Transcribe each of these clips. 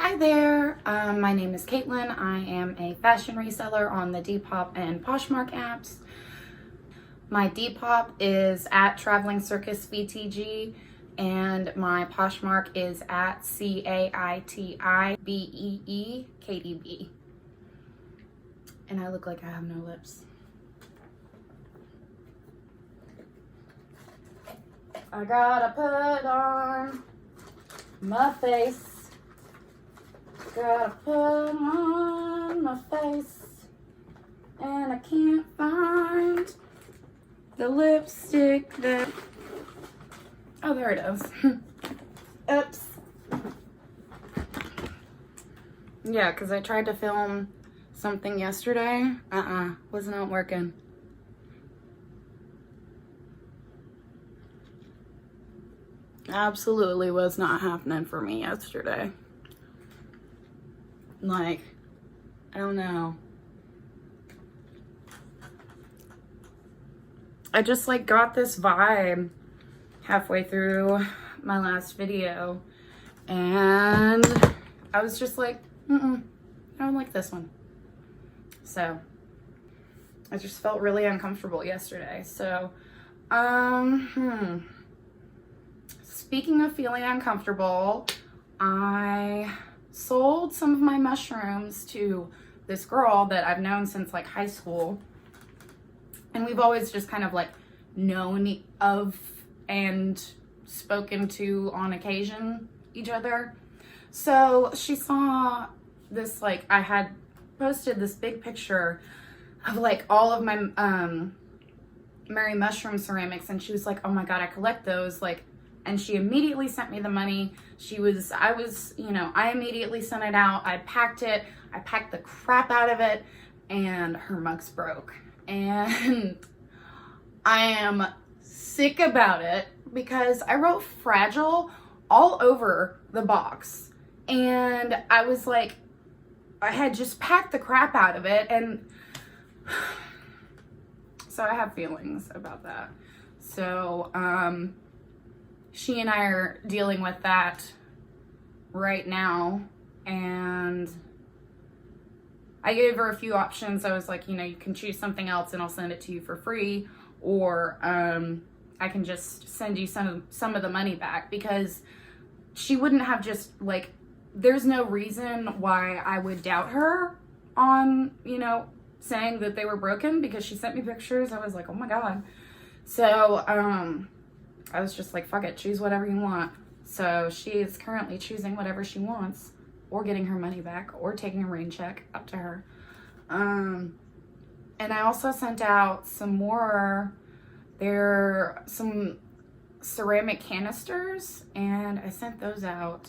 Hi there, my name is Caitlin. I am a fashion reseller on the Depop and Poshmark apps. My Depop is at TravelingCircusVTG and my Poshmark is at caitibee. And I look like I have no lips. I gotta put on my face. Gotta put on my face. And I can't find the lipstick that... Oh, there it is. Oops. Yeah, because I tried to film something yesterday. Was not working. Absolutely was not happening for me yesterday. Like, I don't know. I just like got this vibe halfway through my last video and I was just like, I don't like this one. So I just felt really uncomfortable yesterday. So, speaking of feeling uncomfortable, I sold some of my mushrooms to this girl that I've known since like high school. And we've always just kind of like known of and spoken to on occasion each other. So she saw this, like I had posted this big picture of like all of my Mary mushroom ceramics, and she was like, oh my god, I collect those, like, and she immediately sent me the money. I immediately sent it out. I packed the crap out of it, and her mugs broke. And I am sick about it because I wrote fragile all over the box. And I was like, I had just packed the crap out of it. And so I have feelings about that. So, she and I are dealing with that right now, and I gave her a few options. I was like, you can choose something else and I'll send it to you for free, or I can just send you some of the money back, because she wouldn't have just like, there's no reason why I would doubt her on, saying that they were broken, because she sent me pictures. I was like, oh my god. So, I was just like, fuck it, choose whatever you want. So she is currently choosing whatever she wants, or getting her money back, or taking a rain check, up to her. And I also sent out some more, there are some ceramic canisters, and I sent those out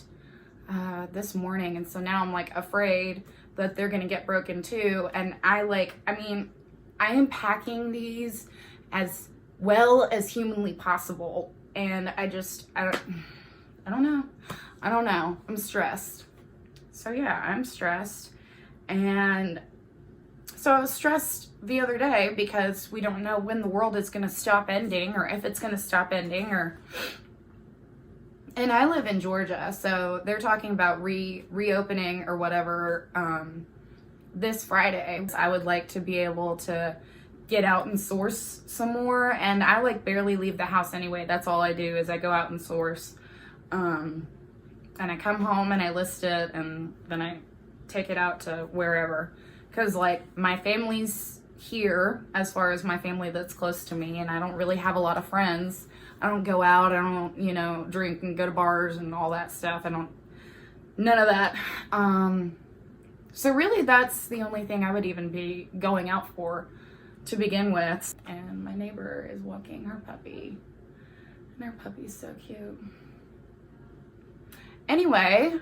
this morning. And so now I'm like afraid that they're gonna get broken too. And I am packing these as well as humanly possible, and I don't know. I'm stressed. So yeah, I'm stressed. And so I was stressed the other day because we don't know when the world is going to stop ending, or if it's going to stop ending, and I live in Georgia, so they're talking about reopening or whatever this Friday. I would like to be able to get out and source some more, and I like barely leave the house anyway. That's all I do, is I go out and source, and I come home and I list it, and then I take it out to wherever, because like my family's here, as far as my family that's close to me, and I don't really have a lot of friends. I don't go out, I don't drink and go to bars and all that stuff. None of that. So really that's the only thing I would even be going out for to begin with. And my neighbor is walking her puppy, and her puppy's so cute. Anyway,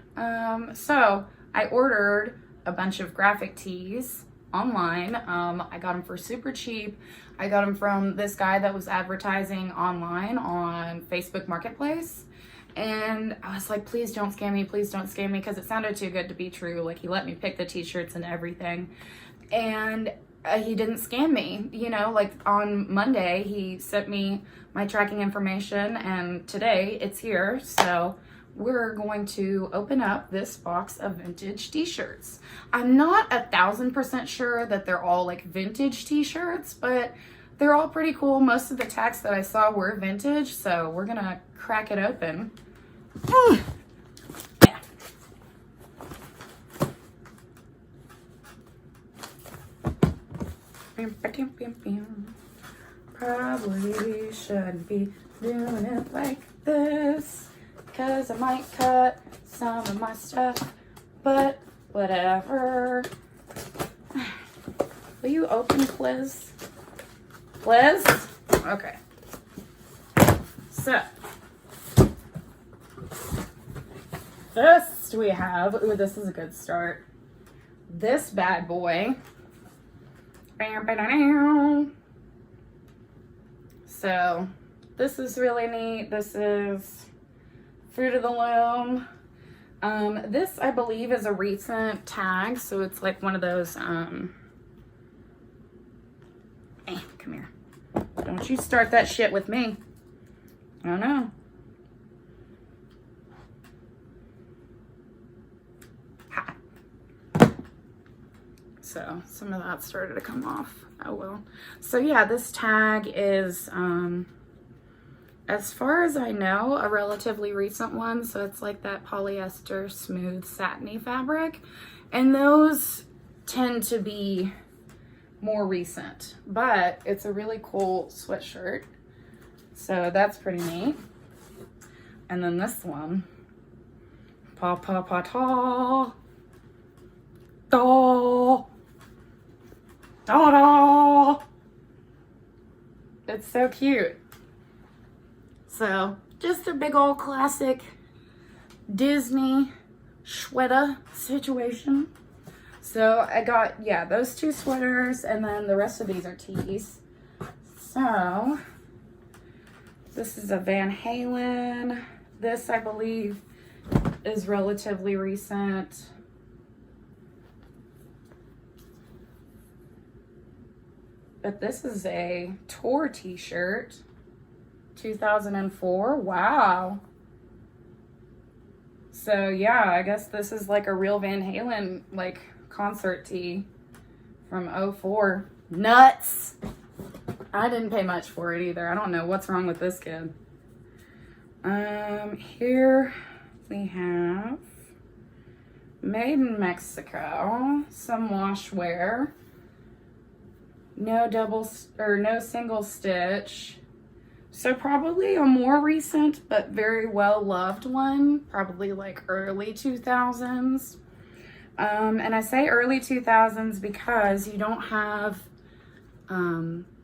so I ordered a bunch of graphic tees online. I got them for super cheap. I got them from this guy that was advertising online on Facebook Marketplace. And I was like, please don't scam me, because it sounded too good to be true. Like, he let me pick the t-shirts and everything. And he didn't scam me. Like on Monday, he sent me my tracking information, and today it's here. So we're going to open up this box of vintage t-shirts. I'm not 1000% sure that they're all like vintage t-shirts, but they're all pretty cool. Most of the tags that I saw were vintage, so we're gonna crack it open. Yeah. Probably shouldn't be doing it like this, cause I might cut some of my stuff, but whatever. Will you open, please? Please? Okay. So, first we have, ooh, this is a good start. This bad boy. So, this is really neat. This is Fruit of the Loom. This, I believe, is a recent tag, so it's like one of those, come here. Don't you start that shit with me. I don't know. Ha. So, some of that started to come off. Oh well. So yeah, this tag is, as far as I know, a relatively recent one. So it's like that polyester smooth satiny fabric. And those tend to be more recent. But it's a really cool sweatshirt. So that's pretty neat. And then this one. Pa pa pa ta. Da. Da da. It's so cute. So, just a big old classic Disney sweater situation. So, I got, yeah, those two sweaters, and then the rest of these are tees. So, this is a Van Halen. This, I believe, is relatively recent. But this is a tour t-shirt. 2004. Wow. So yeah, I guess this is like a real Van Halen like concert tee from 04. Nuts. I didn't pay much for it either. I don't know what's wrong with this kid. Here we have made in Mexico, some wash wear. No no single stitch. So probably a more recent but very well loved one, probably like early 2000s. And I say early 2000s because you don't have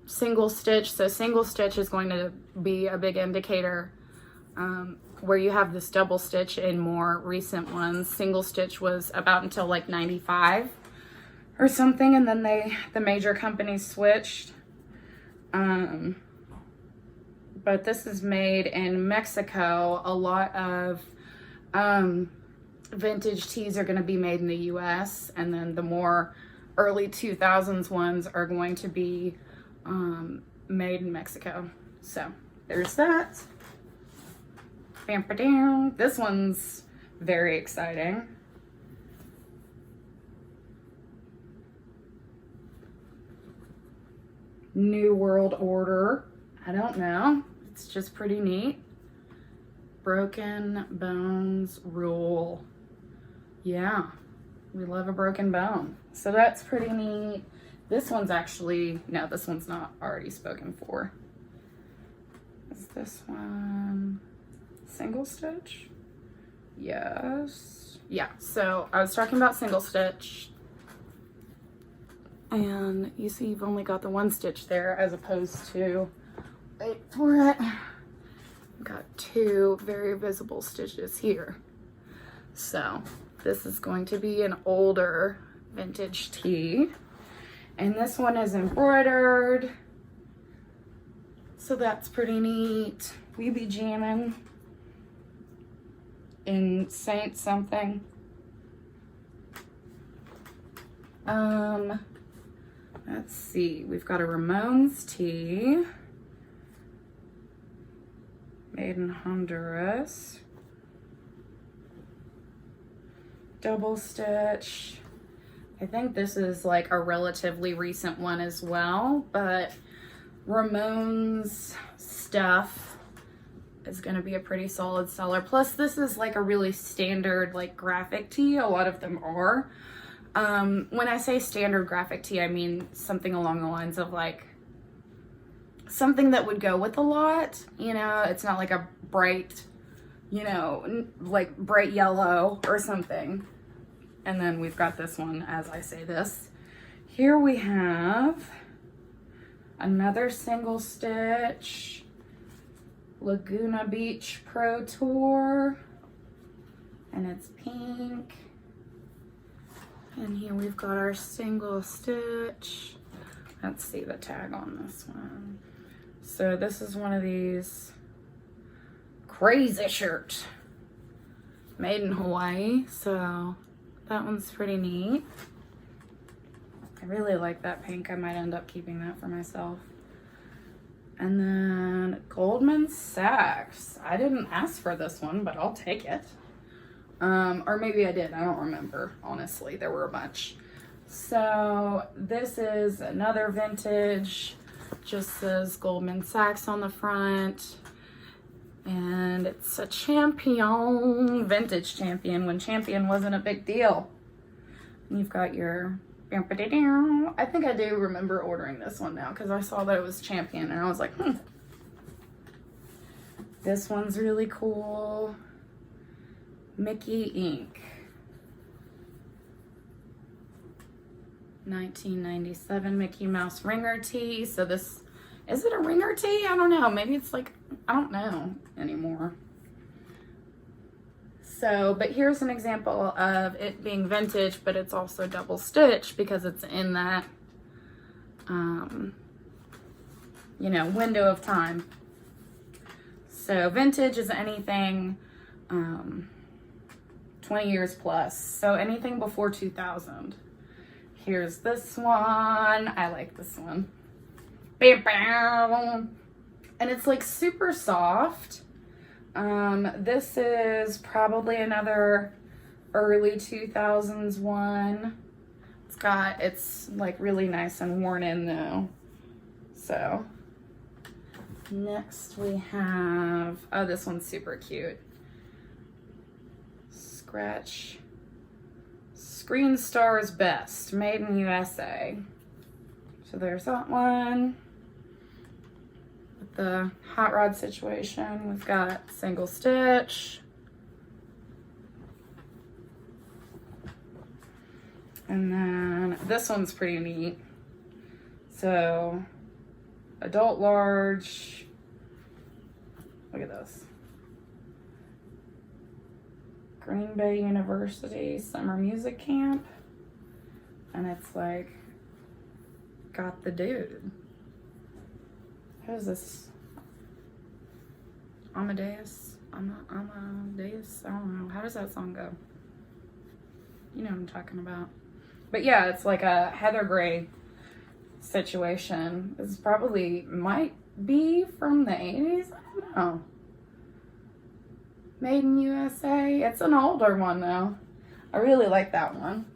single stitch. So single stitch is going to be a big indicator where you have this double stitch in more recent ones. Single stitch was about until like 95 or something, and then the major companies switched. But this is made in Mexico. A lot of vintage tees are going to be made in the US, and then the more early 2000s ones are going to be made in Mexico. So there's that. Bam, ba, down. This one's very exciting. New World Order. I don't know. It's just pretty neat. Broken bones rule. Yeah, we love a broken bone. So that's pretty neat. This one's actually, no, this one's not already spoken for. Is this one single stitch? Yes. Yeah, so I was talking about single stitch. And you see you've only got the one stitch there as opposed to, wait for it, got two very visible stitches here. So this is going to be an older vintage tee. And this one is embroidered. So that's pretty neat. We be jamming in Saint something. Let's see, we've got a Ramones tee made in Honduras. double stitch. I think this is like a relatively recent one as well, but Ramon's stuff is going to be a pretty solid seller. Plus this is like a really standard like graphic tee. A lot of them are. When I say standard graphic tee, I mean something along the lines of like something that would go with a lot, you know. It's not like a bright, you know, like bright yellow or something. And then we've got this one as I say this. Here we have another single stitch Laguna Beach Pro Tour, and it's pink. And here we've got our single stitch. Let's see the tag on this one. So this is one of these crazy shirts made in Hawaii. So that one's pretty neat. I really like that pink. I might end up keeping that for myself. And then Goldman Sachs. I didn't ask for this one, but I'll take it. Or maybe I did. I don't remember. Honestly, there were a bunch. So this is another vintage. Just says Goldman Sachs on the front. And it's a Champion, vintage Champion, when Champion wasn't a big deal. And you've got your, I think I do remember ordering this one now because I saw that it was Champion and I was like, This one's really cool. Mickey Inc. 1997 Mickey Mouse ringer tee. So this, is it a ringer tee? I don't know. Maybe it's like, I don't know anymore. So, but here's an example of it being vintage, but it's also double stitched because it's in that, you know, window of time. So vintage is anything 20 years plus. So anything before 2000. Here's this one. I like this one. And it's like super soft. This is probably another early 2000s one. It's like really nice and worn in though. So next we have, oh, this one's super cute. Scratch Screen Stars Best, made in USA. So there's that one. With the hot rod situation, we've got single stitch. And then this one's pretty neat. So adult large. Look at this. Green Bay University Summer Music Camp. And it's like, got the dude. Who's this? Amadeus? Amadeus? I don't know. How does that song go? You know what I'm talking about. But yeah, it's like a Heather Gray situation. This probably might be from the 80s. I don't know. Made in USA. It's an older one though. I really like that one.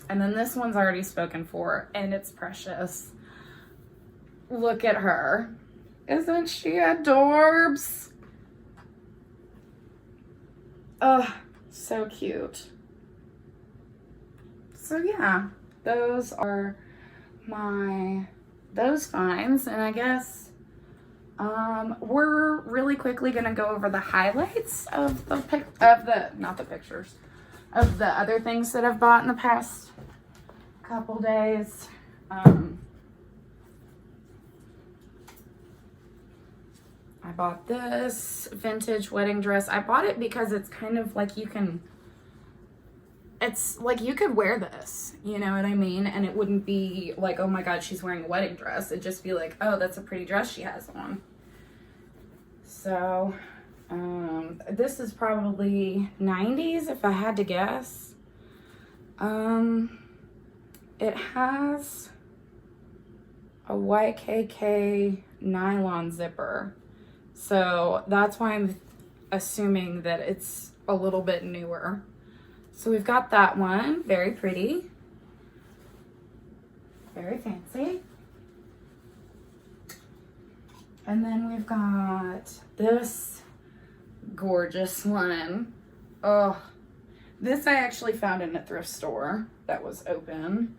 And then this one's already spoken for, and it's precious. Look at her. Isn't she adorbs? Oh, so cute. So yeah, those are those finds, and I guess we're really quickly gonna go over the highlights of the other things that I've bought in the past couple days. I bought this vintage wedding dress. I bought it because it's kind of like it's like you could wear this, you know what I mean? And it wouldn't be like, oh my God, she's wearing a wedding dress. It'd just be like, oh, that's a pretty dress she has on. So, this is probably 90s if I had to guess. It has a YKK nylon zipper. So that's why I'm assuming that it's a little bit newer. So we've got that one, very pretty, very fancy. And then we've got this gorgeous one. Oh, this I actually found in a thrift store that was open.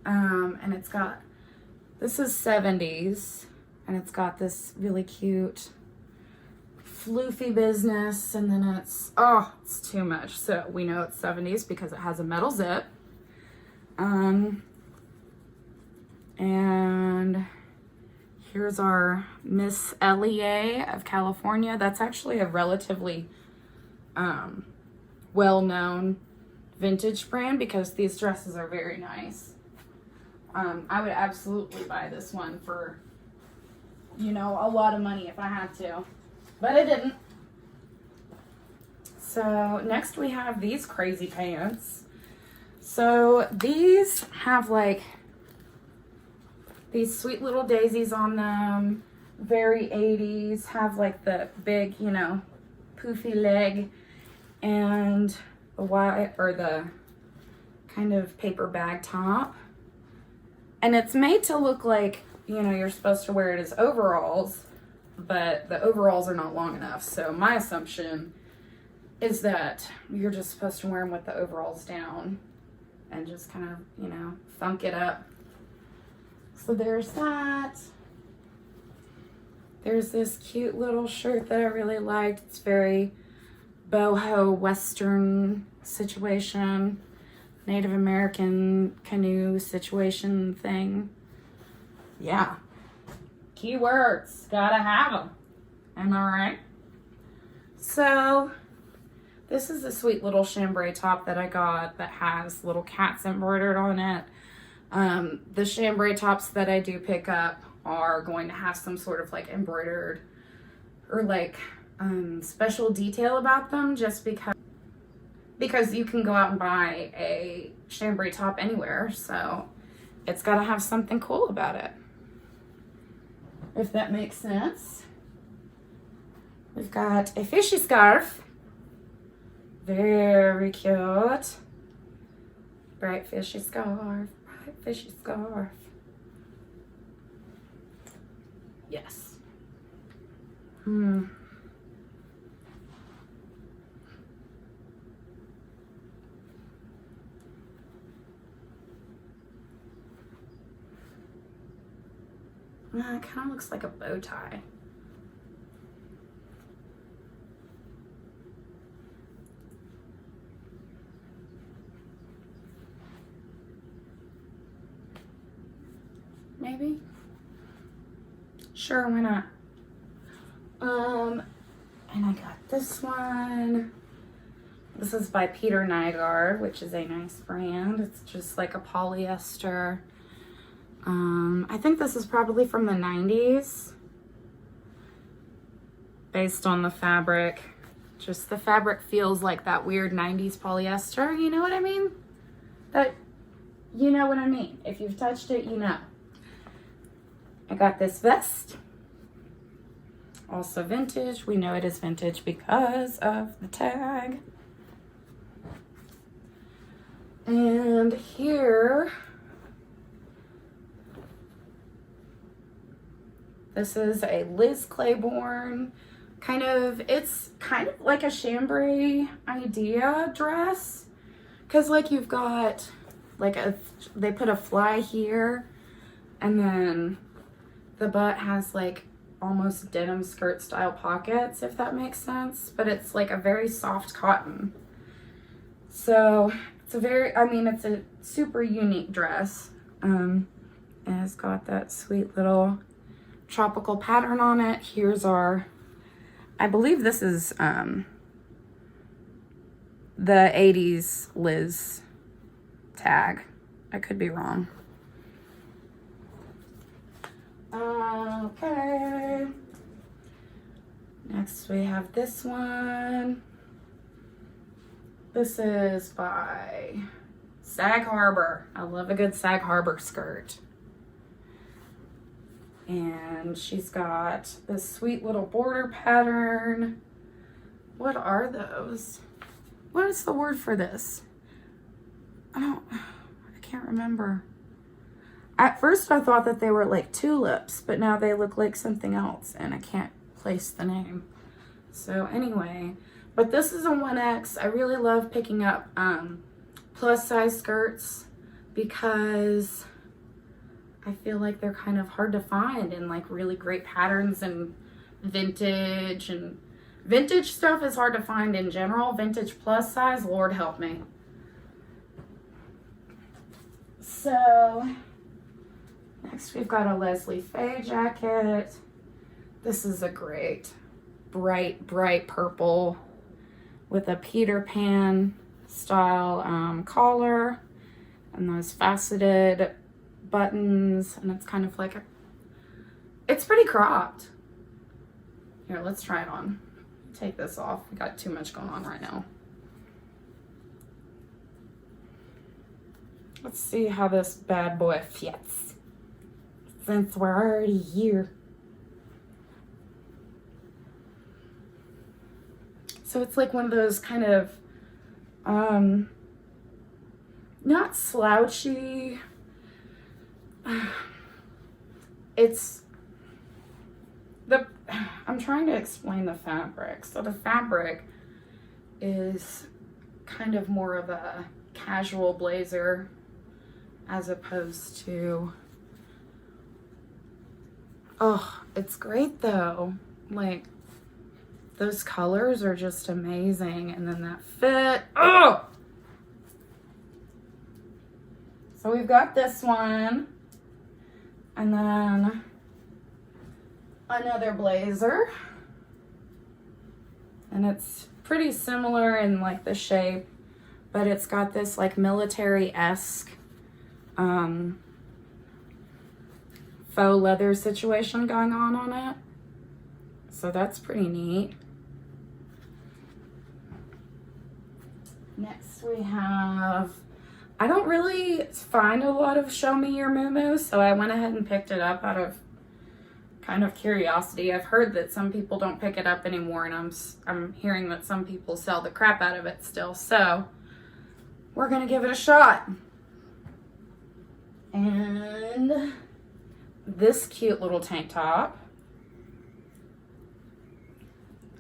And it's got, this is 70s, and it's got this really cute floofy business, and then it's too much. So we know it's 70s because it has a metal zip. And here's our Miss Ellie of California. That's actually a relatively well-known vintage brand because these dresses are very nice. I would absolutely buy this one for, you know, a lot of money if I had to, but I didn't. So next we have these crazy pants. So these have like these sweet little daisies on them, very 80s, have like the big, you know, poofy leg and the white or the kind of paper bag top. And it's made to look like, you know, you're supposed to wear it as overalls, but the overalls are not long enough. So my assumption is that you're just supposed to wear them with the overalls down and just kind of, you know, funk it up. So there's that. There's this cute little shirt that I really liked. It's very boho Western situation, Native American canoe situation thing. Yeah. Keywords. Gotta have them. Am I right? So this is a sweet little chambray top that I got that has little cats embroidered on it. The chambray tops that I do pick up are going to have some sort of like embroidered or like special detail about them, just because you can go out and buy a chambray top anywhere, so it's got to have something cool about it, if that makes sense. We've got a fishy scarf, very cute, bright fishy scarf, bright fishy scarf. Yes. It kind of looks like a bow tie. Maybe? Sure, why not? And I got this one. This is by Peter Nygaard, which is a nice brand. It's just like a polyester. I think this is probably from the 90s. Based on the fabric. Just the fabric feels like that weird 90s polyester. You know what I mean? You know what I mean. If you've touched it, you know. I got this vest. Also vintage. We know it is vintage because of the tag. And here, this is a Liz Claiborne it's kind of like a chambray idea dress. Cause like you've got like they put a fly here, and then the butt has like almost denim skirt style pockets, if that makes sense. But it's like a very soft cotton. So it's it's a super unique dress. And it's got that sweet little tropical pattern on it. Here's I believe this is the 80s Liz tag. I could be wrong. Okay. Next we have this one. This is by Sag Harbor. I love a good Sag Harbor skirt. And she's got this sweet little border pattern. What are those? What is the word for this? I can't remember. At first I thought that they were like tulips, but now they look like something else and I can't place the name. So anyway, but this is a 1X. I really love picking up plus size skirts because I feel like they're kind of hard to find in like really great patterns and vintage stuff is hard to find in general. Vintage plus size, Lord help me. So next we've got a Leslie Faye jacket. This is a great bright purple with a Peter Pan style collar and those faceted buttons, and it's kind of like it's pretty cropped. Here, let's try it on. Take this off. We got too much going on right now. Let's see how this bad boy fits since we're already here. So it's like one of those kind of not slouchy. I'm trying to explain the fabric. So the fabric is kind of more of a casual blazer as opposed to, oh, it's great though. Like those colors are just amazing. And then that fit, oh! So we've got this one. And then another blazer. And it's pretty similar in like the shape, but it's got this like military-esque faux leather situation going on it. So that's pretty neat. Next we have, I don't really find a lot of Show Me Your Moo, so I went ahead and picked it up out of kind of curiosity. I've heard that some people don't pick it up anymore, and I'm hearing that some people sell the crap out of it still. So we're gonna give it a shot. And this cute little tank top.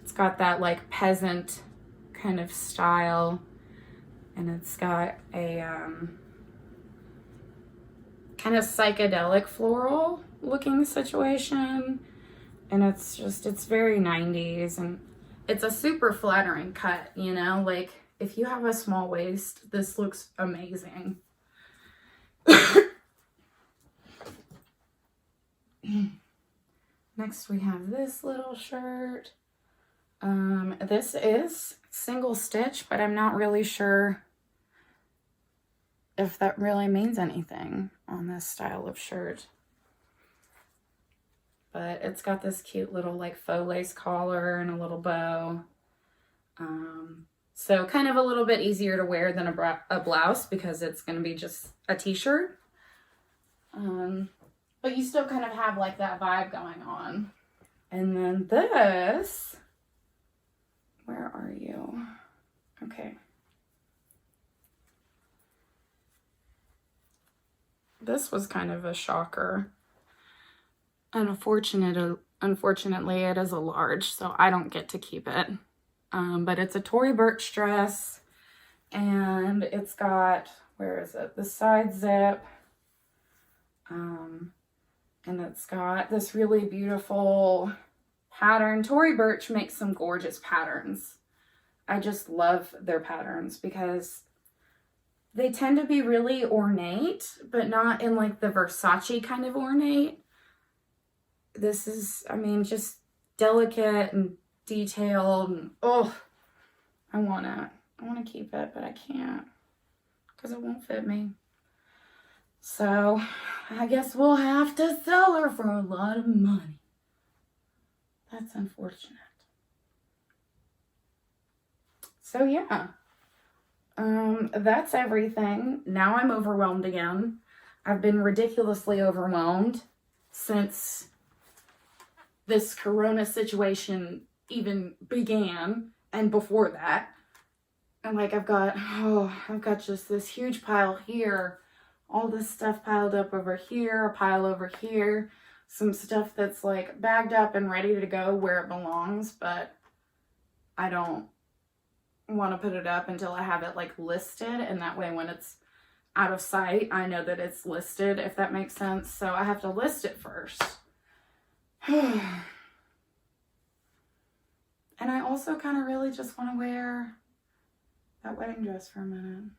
It's got that like peasant kind of style, and it's got a kind of psychedelic floral looking situation, and it's very 90s, and it's a super flattering cut, you know, like if you have a small waist, this looks amazing. Next we have this little shirt. This is single stitch, but I'm not really sure if that really means anything on this style of shirt. But it's got this cute little like faux lace collar and a little bow. So kind of a little bit easier to wear than a blouse because it's going to be just a t-shirt. But you still kind of have like that vibe going on. And then this, where are you? Okay. This was kind of a shocker. Unfortunately, it is a large, so I don't get to keep it. But it's a Tory Burch dress, and it's got, where is it? The side zip. And it's got this really beautiful pattern. Tory Burch makes some gorgeous patterns. I just love their patterns because they tend to be really ornate, but not in like the Versace kind of ornate. This is, I mean, just delicate and detailed. And, oh, I want to keep it, but I can't because it won't fit me. So I guess we'll have to sell her for a lot of money. That's unfortunate. So yeah, that's everything. Now I'm overwhelmed again. I've been ridiculously overwhelmed since this corona situation even began, and before that. And like I've got just this huge pile here, all this stuff piled up over here, a pile over here, some stuff that's like bagged up and ready to go where it belongs, but I don't want to put it up until I have it like listed, and that way when it's out of sight, I know that it's listed, if that makes sense. So I have to list it first. And I also kind of really just want to wear that wedding dress for a minute.